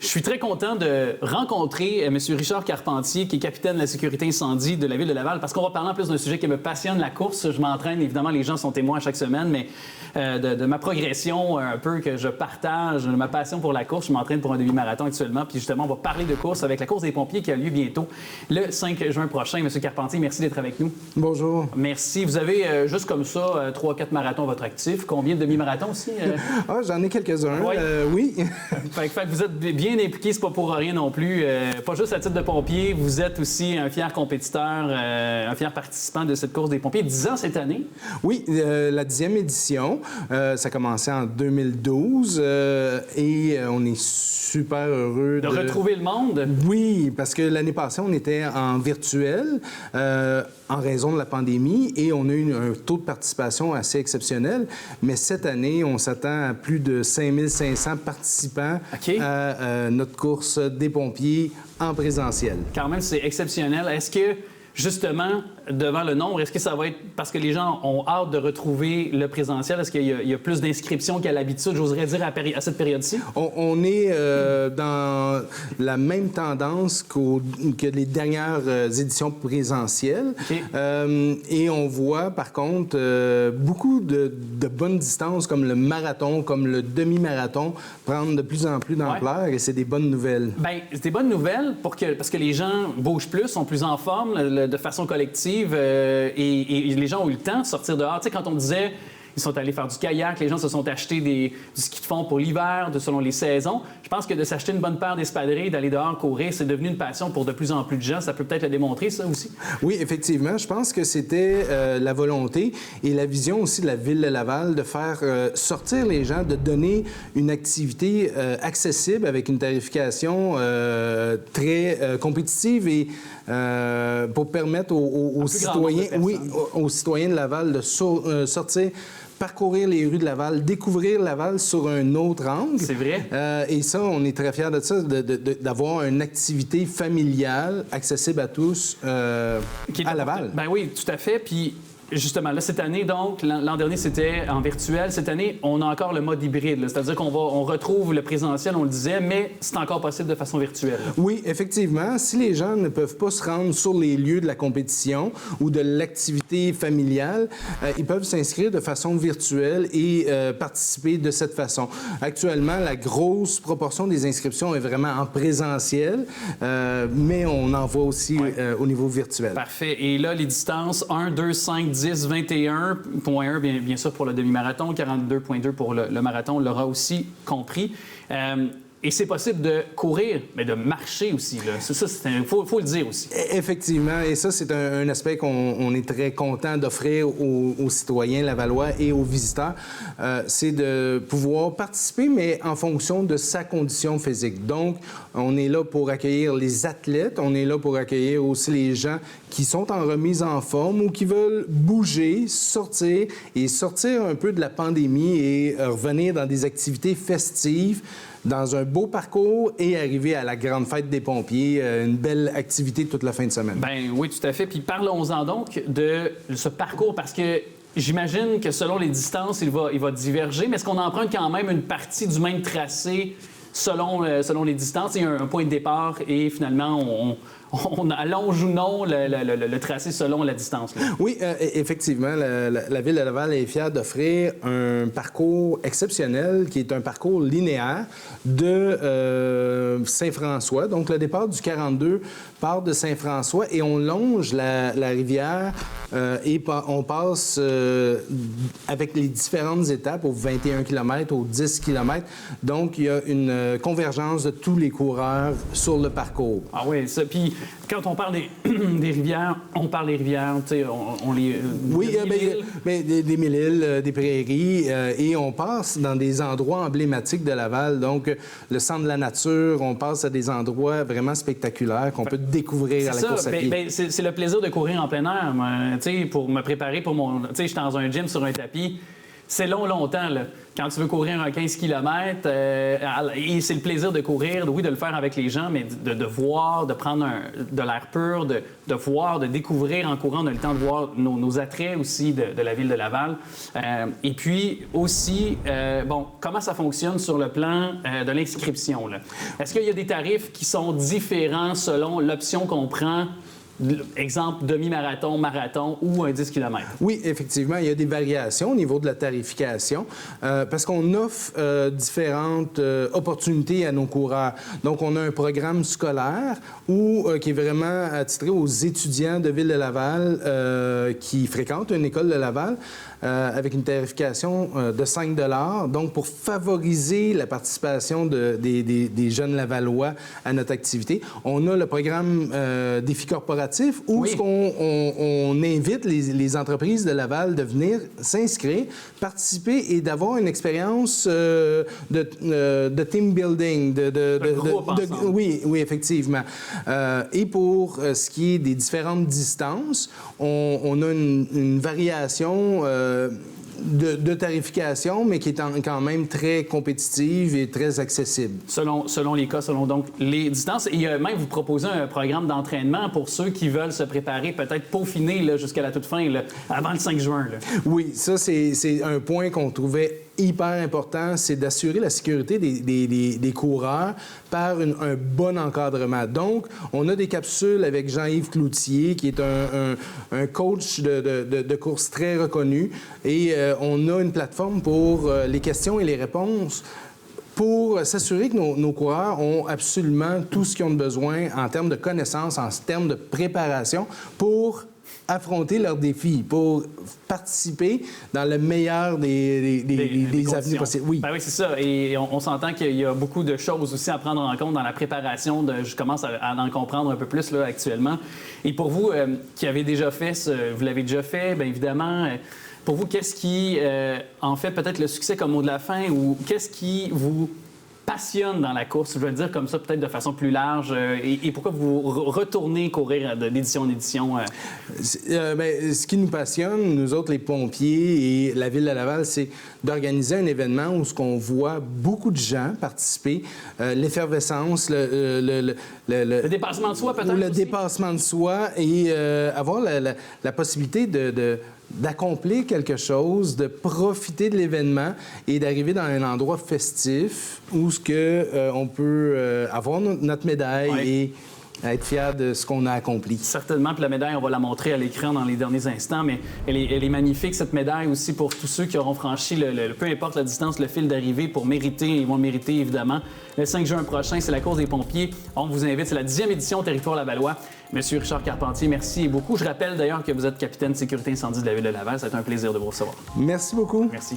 Je suis très content de rencontrer M. Richard Carpentier, qui est capitaine de la sécurité incendie de la Ville de Laval, parce qu'on va parler en plus d'un sujet qui me passionne, la course. Je m'entraîne, évidemment, les gens sont témoins chaque semaine, mais de ma progression un peu que je partage, de ma passion pour la course. Je m'entraîne pour un demi-marathon actuellement, puis justement, on va parler de course avec la course des pompiers qui a lieu bientôt, le 5 juin prochain. M. Carpentier, merci d'être avec nous. Bonjour. Merci. Vous avez, juste comme ça, 3-4 marathons à votre actif. Combien de demi-marathons aussi? J'en ai quelques-uns, oui. Oui. Fait que vous êtes bien impliqué, c'est pas pour rien non plus. Pas juste à titre de pompier, vous êtes aussi un fier compétiteur, un fier participant de cette course des pompiers. 10 ans cette année? Oui, la 10e édition. Ça a commencé en 2012 et on est super heureux de retrouver le monde? Oui, parce que l'année passée, on était en virtuel en raison de la pandémie et on a eu un taux de participation assez exceptionnel. Mais cette année, on s'attend à plus de 5500 participants à notre course des pompiers en présentiel. Quand même, c'est exceptionnel. Est-ce que, justement, devant le nombre, est-ce que ça va être parce que les gens ont hâte de retrouver le présentiel? Est-ce qu'il y a plus d'inscriptions qu'à l'habitude, j'oserais dire, à cette période-ci? On est dans la même tendance que les dernières éditions présentielles. Et on voit, par contre, beaucoup de bonnes distances, comme le marathon, comme le demi-marathon, prendre de plus en plus d'ampleur, et c'est des bonnes nouvelles. Bien, c'est des bonnes nouvelles parce que les gens bougent plus, sont plus en forme de façon collective. Et les gens ont eu le temps de sortir dehors. Tu sais, quand on disait ils sont allés faire du kayak, les gens se sont achetés du ski de fond pour l'hiver, selon les saisons. Je pense que de s'acheter une bonne paire d'espadrilles, d'aller dehors courir, c'est devenu une passion pour de plus en plus de gens. Ça peut peut-être le démontrer, ça aussi? Oui, effectivement. Je pense que c'était la volonté et la vision aussi de la Ville de Laval de faire sortir les gens, de donner une activité accessible avec une tarification très compétitive et pour permettre aux citoyens, aux citoyens de Laval de sortir, parcourir les rues de Laval, découvrir Laval sur un autre angle. C'est vrai. Et ça, on est très fiers de ça, d'avoir une activité familiale accessible à tous à Laval. Ben oui, tout à fait. Puis justement, là, cette année, donc, l'an dernier, c'était en virtuel. Cette année, on a encore le mode hybride. C'est-à-dire qu'on retrouve le présentiel, on le disait, mais c'est encore possible de façon virtuelle. Oui, effectivement. Si les gens ne peuvent pas se rendre sur les lieux de la compétition ou de l'activité familiale, ils peuvent s'inscrire de façon virtuelle et participer de cette façon. Actuellement, la grosse proportion des inscriptions est vraiment en présentiel, mais on en voit aussi au niveau virtuel. Parfait. Et là, les distances 1, 2, 5, 10, 21.1, bien sûr pour le demi-marathon, 42.2 pour le marathon, on l'aura aussi compris. Et c'est possible de courir, mais de marcher aussi. Il faut le dire aussi. Effectivement, et ça, c'est un aspect qu'on est très content d'offrir aux citoyens lavallois et aux visiteurs. C'est de pouvoir participer, mais en fonction de sa condition physique. Donc, on est là pour accueillir les athlètes, on est là pour accueillir aussi les gens qui sont en remise en forme ou qui veulent bouger, sortir un peu de la pandémie et revenir dans des activités festives, dans un beau parcours et arriver à la grande fête des pompiers, une belle activité toute la fin de semaine. Bien oui, tout à fait. Puis parlons-en donc de ce parcours parce que j'imagine que selon les distances, il va diverger, mais est-ce qu'on emprunte quand même une partie du même tracé selon les distances? Il y a un point de départ et finalement, on allonge ou non le tracé selon la distance. Là. Oui, effectivement, la Ville de Laval est fière d'offrir un parcours exceptionnel qui est un parcours linéaire de Saint-François. Donc, le départ du 42 part de Saint-François et on longe la rivière et on passe avec les différentes étapes aux 21 km, aux 10 km. Donc, il y a une convergence de tous les coureurs sur le parcours. Ah oui, ça. Puis, quand on parle des rivières, on parle des rivières, tu sais, on les... Oui, des mille-îles, des prairies, et on passe dans des endroits emblématiques de Laval. Donc, le centre de la nature, on passe à des endroits vraiment spectaculaires qu'on peut découvrir à la course à pied. C'est le plaisir de courir en plein air. Tu sais, pour me préparer pour mon... Tu sais, je suis dans un gym sur un tapis. c'est longtemps, là. Quand tu veux courir un 15 km, et c'est le plaisir de courir, oui, de le faire avec les gens, mais de voir, de prendre de l'air pur, de voir, de découvrir en courant. On a le temps de voir nos attraits aussi de la ville de Laval. Et puis aussi, comment ça fonctionne sur le plan de l'inscription, là? Est-ce qu'il y a des tarifs qui sont différents selon l'option qu'on prend? Exemple, demi-marathon, marathon ou un 10 km. Oui, effectivement, il y a des variations au niveau de la tarification parce qu'on offre différentes opportunités à nos coureurs. Donc, on a un programme scolaire qui est vraiment attitré aux étudiants de Ville de Laval qui fréquentent une école de Laval avec une tarification de 5 $. Donc, pour favoriser la participation des jeunes Lavallois à notre activité, on a le programme Défi corporatif où on invite les entreprises de Laval de venir s'inscrire, participer et d'avoir une expérience de team building, oui, effectivement. Et pour ce qui est des différentes distances, on a une variation de tarification, mais qui est quand même très compétitive et très accessible. Selon les cas, selon donc les distances. Et même, vous proposez un programme d'entraînement pour ceux qui veulent se préparer, peut-être peaufiner là, jusqu'à la toute fin, là, avant le 5 juin. Là. Oui, ça, c'est un point qu'on trouvait hyper important, c'est d'assurer la sécurité des coureurs par un bon encadrement. Donc, on a des capsules avec Jean-Yves Cloutier, qui est un coach de course très reconnu, et on a une plateforme pour les questions et les réponses pour s'assurer que nos coureurs ont absolument tout ce qu'ils ont besoin en termes de connaissances, en termes de préparation pour affronter leurs défis, pour participer dans le meilleur des avenues possibles. Oui, ben oui, c'est ça. Et on s'entend qu'il y a beaucoup de choses aussi à prendre en compte dans la préparation. Je commence à en comprendre un peu plus là, actuellement. Et pour vous, qui avez déjà fait, vous l'avez déjà fait, bien évidemment, pour vous, qu'est-ce qui en fait peut-être le succès comme mot de la fin ou qu'est-ce qui vous passionne dans la course, je veux le dire comme ça, peut-être de façon plus large, et pourquoi vous retournez courir d'édition en édition? Ce qui nous passionne, nous autres, les pompiers et la Ville de Laval, c'est d'organiser un événement où on voit beaucoup de gens participer, l'effervescence, le dépassement de soi, peut-être? Le dépassement de soi et avoir la possibilité d'accomplir quelque chose, de profiter de l'événement et d'arriver dans un endroit festif où on peut avoir notre médaille et être fier de ce qu'on a accompli. Certainement, puis la médaille, on va la montrer à l'écran dans les derniers instants, mais elle est magnifique, cette médaille aussi, pour tous ceux qui auront franchi, peu importe la distance, le fil d'arrivée, pour mériter, ils vont le mériter évidemment. Le 5 juin prochain, c'est la course des pompiers. On vous invite, c'est la 10e édition Territoire Lavallois. Monsieur Richard Carpentier, merci beaucoup. Je rappelle d'ailleurs que vous êtes capitaine de sécurité incendie de la Ville de Laval. Ça a été un plaisir de vous recevoir. Merci beaucoup. Merci.